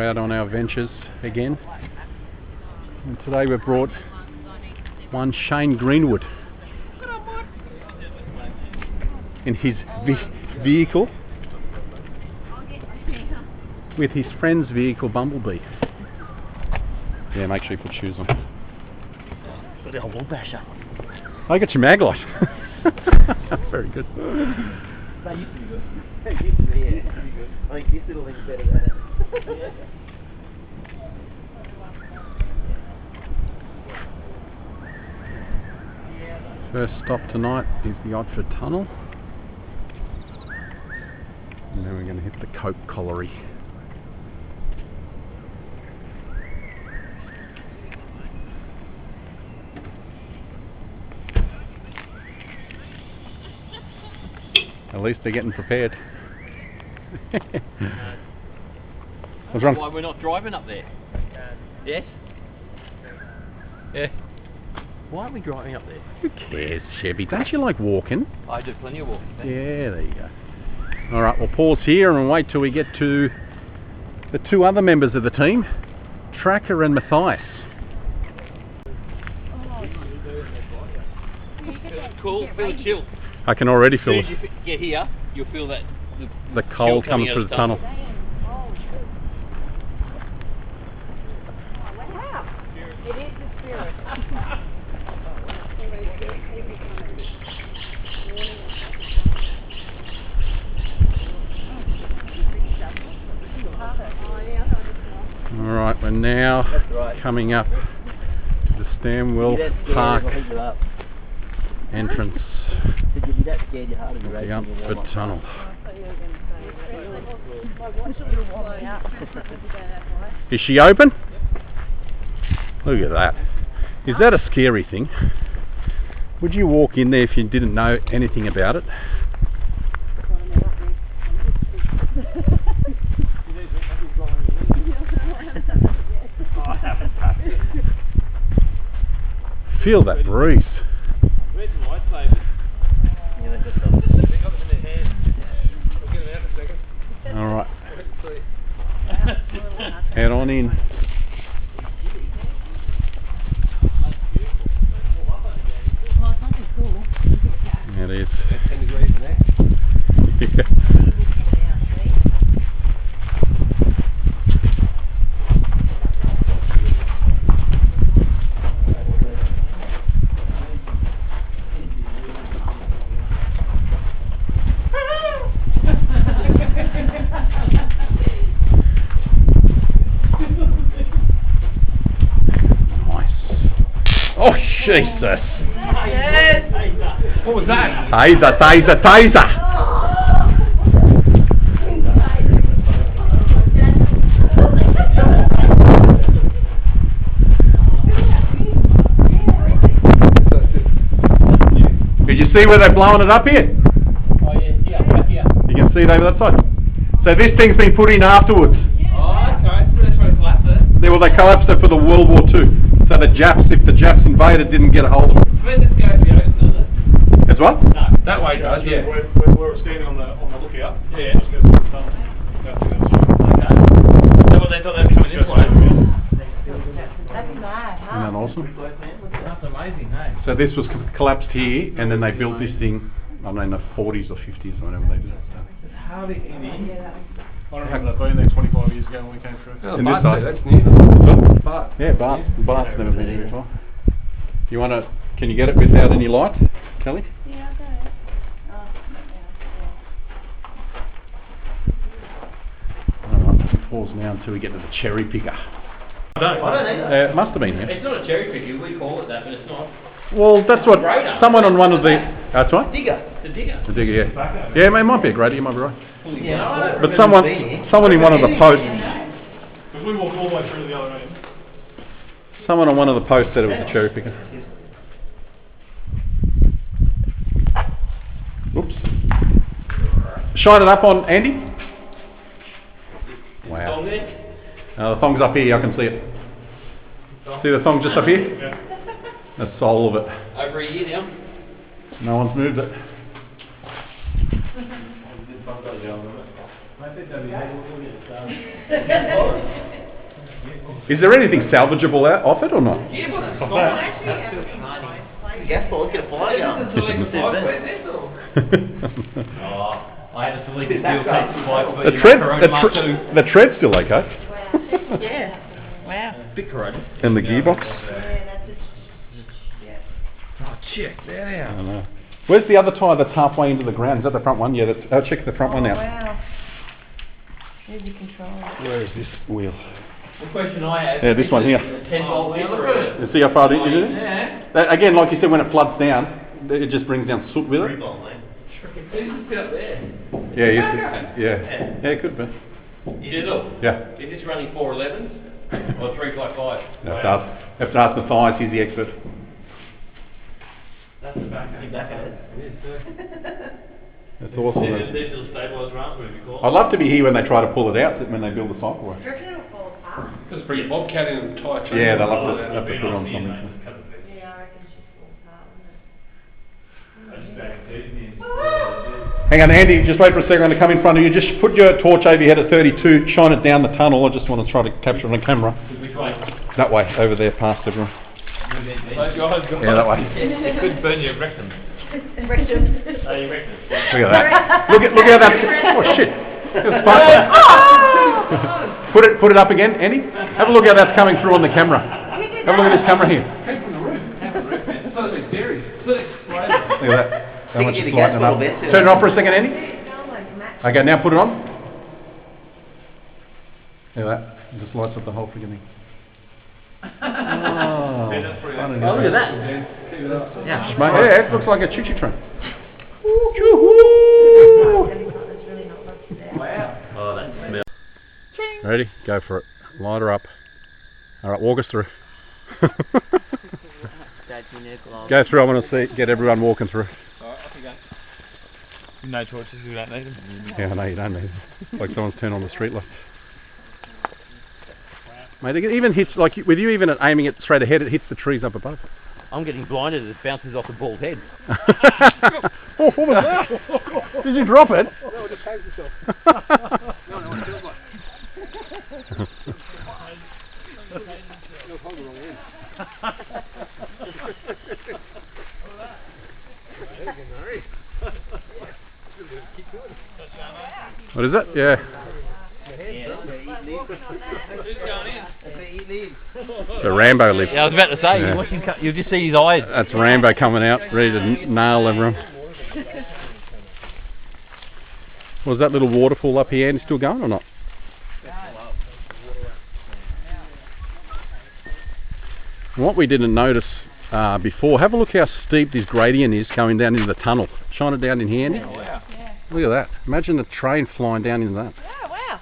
out on our ventures again. And today we've brought one Shane Greenwood in his vehicle with his friend's vehicle, Bumblebee. Yeah, make sure you put shoes on. I got your mag light. Very good. That used to be good. It used to be, yeah. I think this little thing's better than that. First stop tonight is the Oxford Tunnel. And then we're going to hit the Coke Colliery. At least they're getting prepared. What's wrong? Why we're not driving up there? Yes? Yeah. Why aren't we driving up there? Who cares, Chevy? Don't you like walking? I do plenty of walking. Yeah, there you go. Alright, we'll pause here and wait till we get to the two other members of the team, Tracker and Matthias. Cool, feel the chill. I can already feel As soon as you get here, you'll feel that the cold coming through the tunnel. Wow. It is the spirit. Alright, we're now coming up to the Stanwell Park entrance of the Oxford Tunnel. Is she open? Look at that. Is that a scary thing? Would you walk in there if you didn't know anything about it? Feel that breeze. Where's the lightsabers? Yeah, they got them in their hands. We'll get them out in a second. Alright. Head on in. It is. 10 degrees in there. Yeah. Oh, Jesus! Yes! What was that? Taser, taser, taser! Did you see where they're blowing it up here? Oh yeah, back here. You can see it over that side. So this thing's been put in afterwards. Oh, okay. So that's why it collapsed it. Well, they collapsed it for the World War II. So the Japs, if the Japs invaded, didn't get a hold of it. Where does this go to the ocean, does it? As what? No, that way it does, yeah. Where we're standing on the lookout. Yeah. Just goes through the tunnel. Okay. So what they thought they were coming this way? That's mad, huh? Isn't that awesome? That's amazing, hey? So this was collapsed here, and then they built this thing, I don't know, in the 40s or 50s or whatever they did. It's hardly any. I remember that being there 25 years ago when we came through. In this side. That's new. Bath. Yeah, Bath. Bath's never been here before. You want to? Can you get it without any light, Kelly? Yeah, I'll go ahead. Alright, pause now until we get to the cherry picker. I don't either. It must have been here. It's not a cherry picker, we call it that, but it's not. Well, that's what Grader. someone on one of the. That's right. Digger. The digger. The digger, yeah. Yeah, it might be a grader. You might be right. Yeah, But someone in one of the posts. Because we walked all the way through to the other end. Someone on one of the posts said it was a cherry picker. Oops. Shine it up on Andy. Wow. The thong's up here, I can see it. See the thong just up here? Yeah. The sole of it. Over a year now. No one's moved it. I think that'd be able to get it done. Is there anything salvageable off it or not? Gas ball, get a fire going. I had to delete the steel tape twice, but the tread's still okay. Yeah. Wow. bit corroded. And the gearbox. Yeah, that's it. Yeah. Oh, check that I out. don't know. Where's the other tyre that's halfway into the ground? Is that the front one? Yeah, I'll check the front one out. Wow. There's your control. Where is this wheel? The question I have. Yeah, this one here. 10-volt wheel. You see how far it is? Yeah. That, again, like you said, when it floods down, it just brings down soot with it. Yeah, yeah, it could be. Digital. Yeah. Is this running 411s or 355? Have to ask Matthias, he's the expert. That's the back end. That's awesome. These little stabilised runs, whatever you call them. I'd love to be here when they try to pull it out, when they build the cycleway. Do you reckon it'll fall apart? Just bring a bobcat in and tie a chain. Yeah, they'll have to put it on something. Yeah, I reckon she'll fall apart, wouldn't it? Hang on, Andy, just wait for a second. I'm going to come in front of you. Just put your torch over your head at 32, shine it down the tunnel. I just want to try to capture it on camera. That way, over there, past everyone. Yeah, that way. It could burn your rectum. Rectum. Oh, your rectum. Look at that. Look at how that. Oh shit. Put it up again, Andy. Have a look how that's coming through on the camera. Have a look at this camera here. Came from the roof. That's what it's dairy. Look at that. How much it's lighting up. bit. Turn it on for a second, Andy. Okay, now put it on. Look at that. It just lights up the whole friggin' thing. Oh, Look at that. Yeah, it looks like a choo-choo train. Wow. Oh, that smell. Ready? Go for it. Light her up. Alright, walk us through. Go through, I want to see, get everyone walking through. Alright, off you go. No choices, you don't need them. Yeah, I know you don't need them. Like someone's turned on the street light. Mate, it even hits, like with you even aiming it straight ahead, it hits the trees up above. I'm getting blinded as it bounces off the bald head. Oh, what was that? Did you drop it? No, it just hangs itself. No, it feels like. What is it? Yeah. The Rambo lift. Yeah, I was about to say, Yeah. you'll just see his eyes. That's Rambo coming out, ready to nail everyone. Was that little waterfall up here, Andy, still going or not? What we didn't notice before, have a look how steep this gradient is going down into the tunnel. Shine it down in here, Andy. Oh, wow. Look at that. Imagine the train flying down into that. Oh, wow.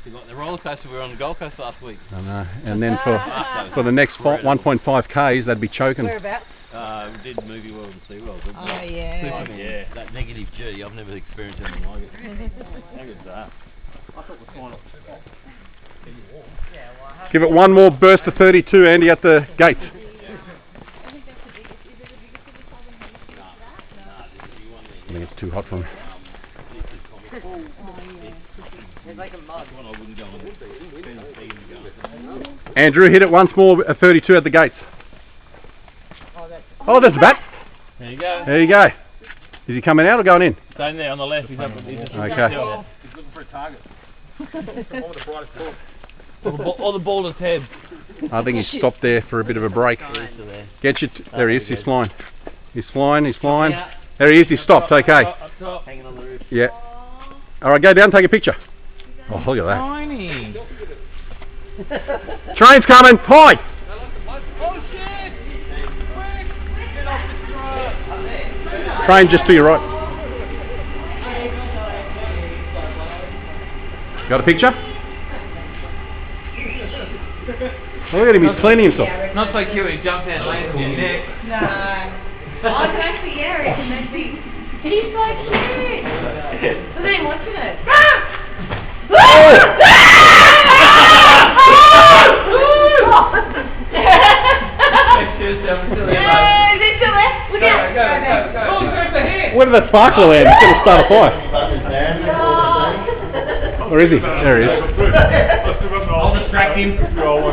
It's like the rollercoaster we were on the Gold Coast last week. I know. And then for the next 1.5 k's, they'd be choking. Whereabouts? We did Movie World and SeaWorld. Oh, yeah. Yeah, that negative G, I've never experienced anything like it. How good's that? I thought the final. Give it one more burst to 32, Andy, at the gate. I think it's too hot for me. It's like a mug. Andrew, hit it once more at 32 at the gates. Oh, there's a bat. There you go. There you go. Is he coming out or going in? Staying there on the left. He's up. He's just Okay. He's looking for a target. Or the baldest head. I think he's stopped there for a bit of a break. Get you. There he is. He's flying. He's flying. He's flying. There he is. He's stopped. Okay. Hanging on the roof. Yeah. All right. Go down. Take a picture. Oh, look at that. Tiny. Train's coming. Hi. Oh shit! Quick! Get off the truck! Train just to your right. Got a picture? Look at him. He's cleaning himself. Not so cute. He jumped out and landed on your neck. No. I can actually, yeah, it can actually. He's so cute. Look at him watching it. Where did that sparkler land? He's going to start a fire. Where is he? There he is. I'll distract him. Oh,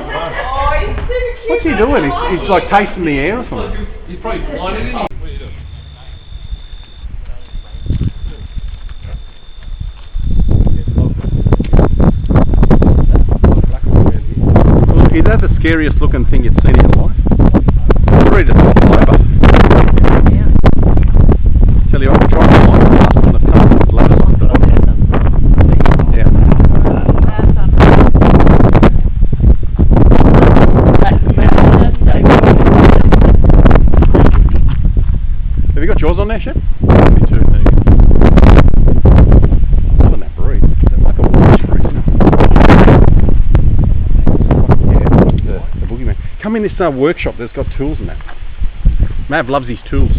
he's so cute. What's he doing? He's like tasting the air or something. He's probably blinded, isn't he? What are you doing? Well, is that the scariest looking thing you've seen in your life? It's ready to fall over. Tell you what, I'm trying to climb past on the tunnel with the ladder. Yeah. Have you got yours on there, Chef? Me too, there you go. Loving that breed. It's like a Welsh breed, isn't it? Yeah, the boogeyman. Come in this workshop, there's got tools in that. Mav loves his tools.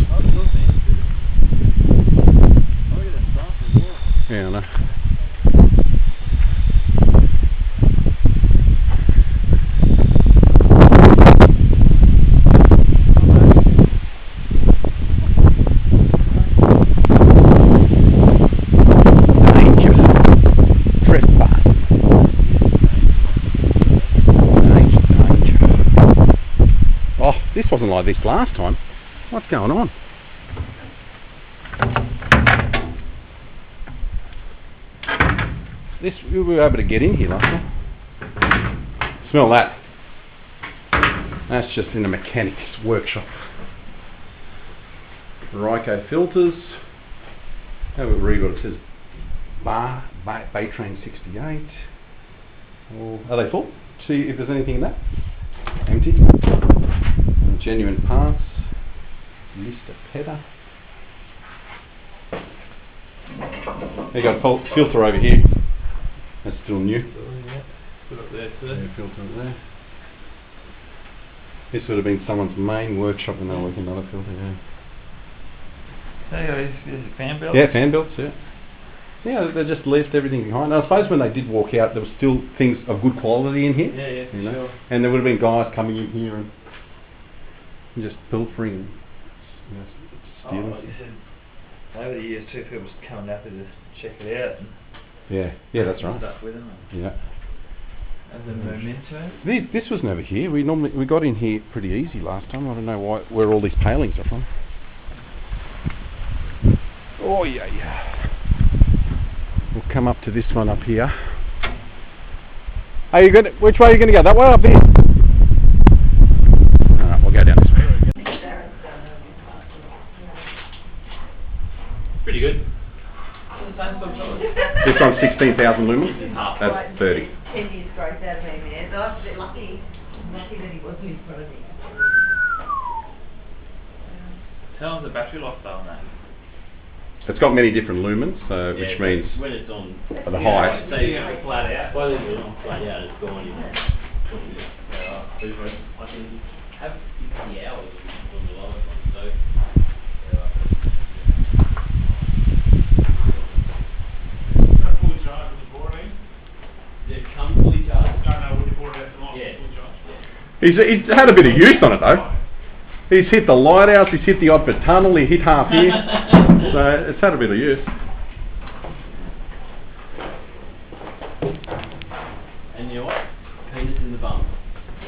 Yeah, I know. Danger. Trespass. Danger. Oh, this wasn't like this last time. What's going on? This, we were able to get in here last time. Smell that. That's just in a mechanic's workshop. Ryco filters. Have a read what it says. Bay Train 68. Oh, are they full? See if there's anything in that. Empty. Genuine parts. Lister Pedder. You got a filter over here. That's still new. Put it there too. Yeah, filter there. This would have been someone's main workshop when they were working another filter, yeah. There you go, is it fan belts? Yeah, fan belts, yeah. Yeah, they just left everything behind. I suppose when they did walk out, there were still things of good quality in here. Yeah, you know? sure. And there would have been guys coming in here and just pilfering and stealing. Like you said, over the years too, people just coming up to just check it out. And yeah, that's right. stuff with them. Yeah. And the memento. This was never here. We got in here pretty easy last time. I don't know where all these palings are from. Oh yeah. We'll come up to this one up here. Are you going? Which way are you going to go? That way or up here? Alright, we'll go down this way. Pretty good. This one's 16,000 lumens. That's 30. 10 years growth out of me, man. So I was a bit lucky that he wasn't in front of me. How long's the battery life though on that? It's got many different lumens, so which means when it's on for the highest. say flat out. By the way, on flat out, it's gone in 20 minutes. I can have 50 hours on the lowest one, so Fully charged with the board, eh? it comes fully charged. Don't know what you bought it out tonight. Yeah. Fully charged. He's had a bit of use on it though. He's hit the lighthouse, he's hit the Oddford Tunnel, he hit half here. So it's had a bit of use. And you know what? Penis in the bum.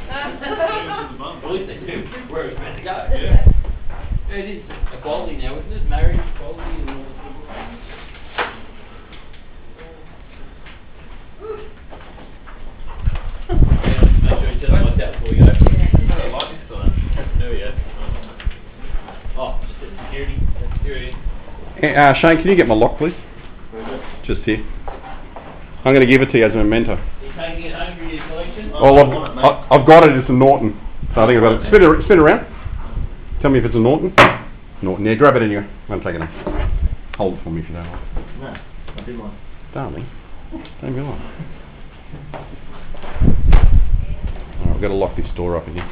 Penis in the bum. At least they do where it's meant to go. Yeah. It is equality now, isn't it? Marriage equality and all this sort of things. Make sure you set it like that before we go. I don't like this one. There we go. Oh, just the security. Security. Shane, can you get my lock please? Just here. I'm going to give it to you as a memento. Are you taking it home for your collection? Oh, I've got it, it's a Norton. So I think I've got it. Spin it around. Tell me if it's a Norton. Norton, yeah, grab it anyway. I'm going to take it home. Hold it for me if you don't mind. No, I did one. Darling, don't be like. Alright, I've got to lock this door up again.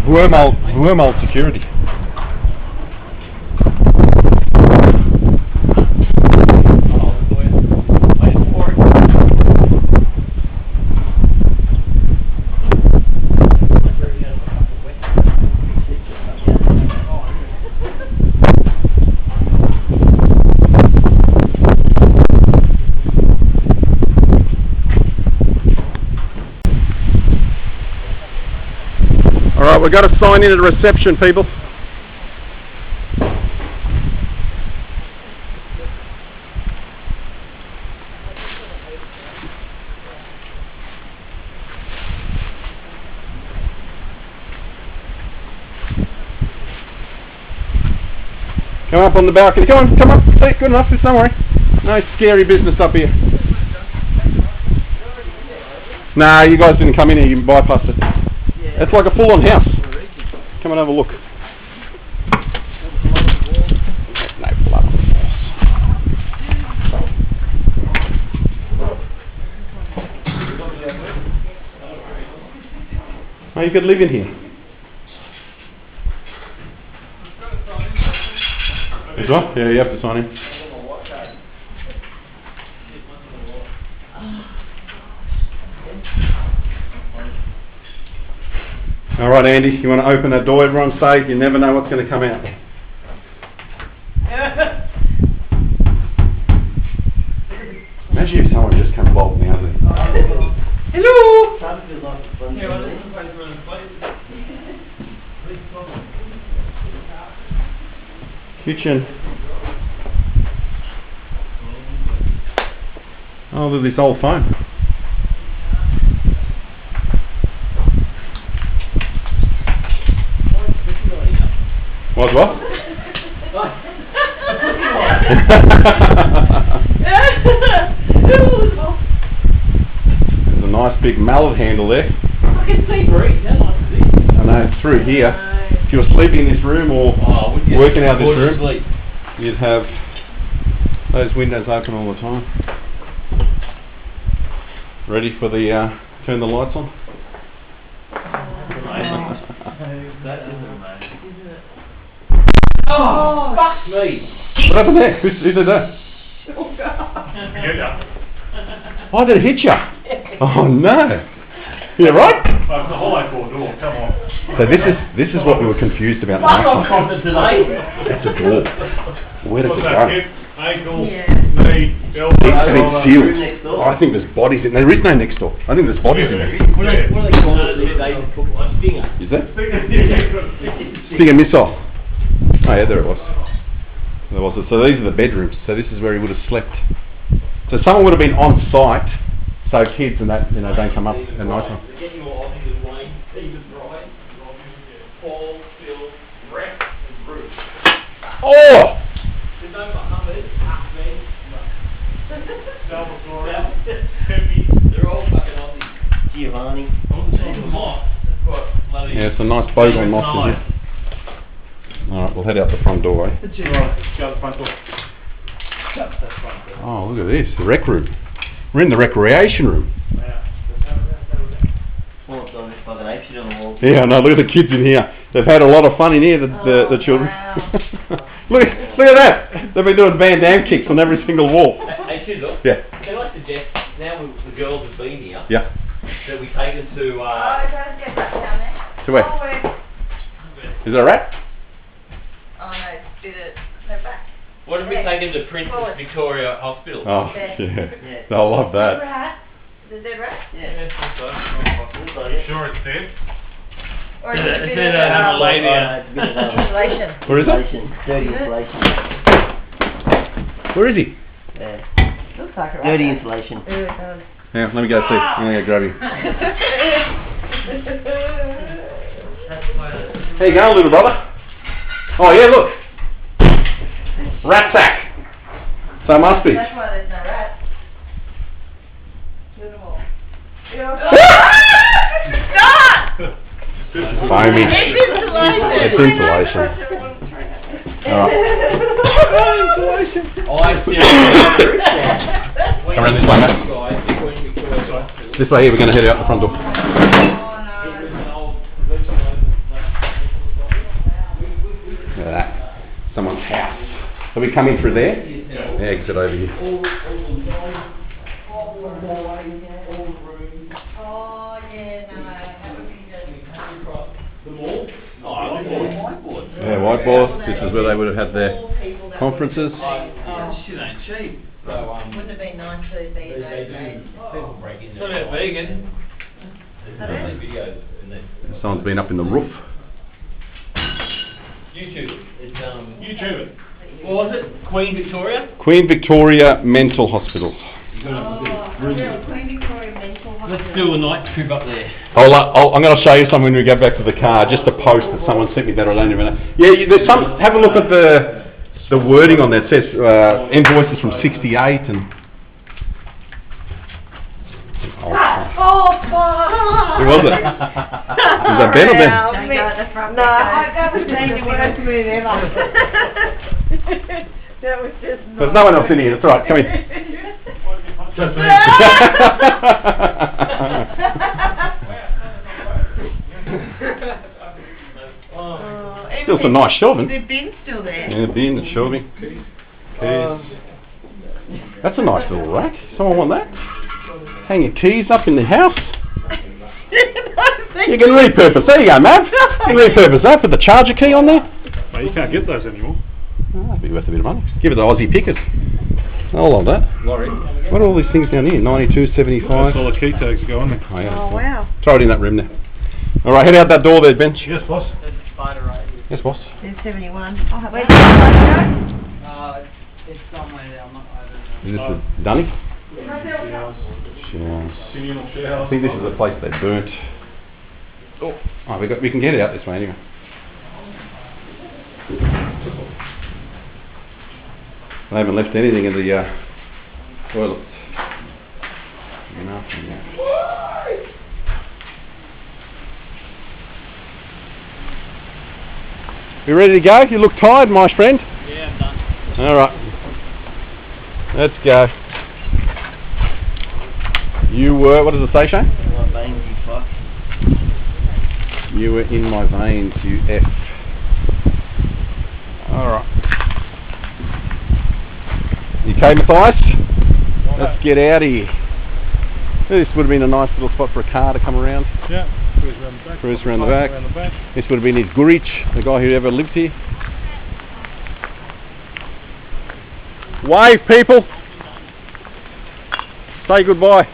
Wormhole security. Alright, we've got to sign in at reception, people. Come up on the balcony. Come on, come up. See, good enough. Don't worry. No scary business up here. Nah, you guys didn't come in here. You can bypass it. It's like a full-on house. Come and have a look. No blood on the walls. Oh, you could live in here. Is what? Yeah, you have to sign in. Alright Andy, you want to open that door? Everyone's safe, you never know what's going to come out. Imagine if someone just come bolting out there. Hello! Kitchen. Oh, look at this old phone. What? There's a nice big mallet handle there. I can see breathe. That's nice to see. I know, it's through here. If you were sleeping in this room or working out this room, you'd have those windows open all the time. Ready for the turn the lights on? That is amazing. Oh, fuck me. What happened there? Who did that? Oh, did it hit you? Oh no! You right? It's a hollow core door, come on. So this is what we were confused about last time. That's a door. Where does it What's go? that, hip, ankle, Yeah. knee, elbow, And it's shoulder. sealed. Oh, I think there's bodies in there. There is no next door. I think there's bodies in there. What do they call it these days? A stinger. Is there? Stinger missile. Oh yeah, there it was. There was. So these are the bedrooms. So this is where he would have slept. So someone would have been on site, so kids and that, you know, don't come up at night time. Get your officers Wayne, Stephen Brian, Paul, Phil, Brett, and Bruce. Oh! There's no Muhammad, Ahmed, Salvatore, they're all fucking Aussies. Giovanni. Yeah, it's a nice boat on Moss in here. Alright, we'll head out the front door, eh? Shut the front door. Oh, look at this, the rec room. We're in the recreation room. Oh, it's on this fucking ape shit on the wall. Yeah, no, look at the kids in here. They've had a lot of fun in here, the children. Wow. look at that! They've been doing Van Damme kicks on every single wall. Hey, Chisel. Yeah. Can I suggest, now the girls have been here, Yeah. that we take them to, Oh, trying to get that down there. To where? Oh, wait. Is there a rat? Oh no, did it. No back. what if we take them to Princess Victoria Hospital? Oh, Yeah. yeah. They'll love Dead that. rat? Is it dead rat? Yeah. Sure it's dead? Or is it a bit It's of a lady. insulation? Where is it? Dirty insulation. Where is he? Yeah. Looks like a rat. Dirty insulation. Ooh, it does. Yeah, let me go see. I'm gonna go grab him. How you going, little brother? Oh yeah, look. Rat sack. So it must be. That's why there's no rat. Beautiful. Stop! Foamy. It's insulation. It's insulation. Alright. Come around this way, mate. This way here, we're gonna head out the front door. Oh Look at that. Someone's house. So we come in through there? Yeah, exit over here. no. Oh yeah, no. That would be good. Yeah, whiteboard. This is where they would have had their conferences. Shit ain't cheap. Wouldn't have been nice to be those days. People break in It's not that vegan. There's videos and they Someone's been up in the roof. YouTube. It's YouTube it. What was it? Queen Victoria? Queen Victoria Mental Hospital. You got Oh, real Queen Victoria Mental Hospital. Let's do a night trip up there. I'm going to show you something when we go back to the car. Just a post that someone sent me that I don't even know. Yeah, there's some. Have a look at the wording on there. It says invoices from '68 and. Oh, fuck! Who was it? Was that Ben or Ben? Don't go at the front. No, that was the worst move ever. That was just. There's no one else in here. That's all right. Come in. Still some nice shelving. The bin's still there. Yeah, the bin, the shelving. Keys. That's a nice little rack. Someone want that? Hang your keys up in the house. You can repurpose. There you go, Mav. You can repurpose that. Put the charger key on there. Mate, you can't get those anymore. Oh, that'd be worth a bit of money. Give it the Aussie pickers. I'll love that. Lorry. What are all these things down here? 92, 75. That's all the key tags go on there. Oh, yeah, Oh, wow. throw it in that room there. All right, head out that door there, Ben. Yes, boss. Yes, boss. There's 71. I'll have that. It's somewhere there, I'm not, I don't know. Is this the Dunny? Sharehouse. Sharehouse. Communal I sharehouse. think this is the place they burnt. Oh, we can get it out this way anyway. They haven't left anything in the toilets. Nothing there. You ready to go? You look tired, my friend. Yeah, I'm done. All right. Let's go. You were, what does it say, Shane? My veins, you fuck. You were in my veins, you F. Alright. You okay, Matthias? Let's get out of here. This would have been a nice little spot for a car to come around. Yeah. Cruise around the back. Cruise around the back. Around the back. This would have been his Gurich, the guy who ever lived here. Wave, people. Say goodbye.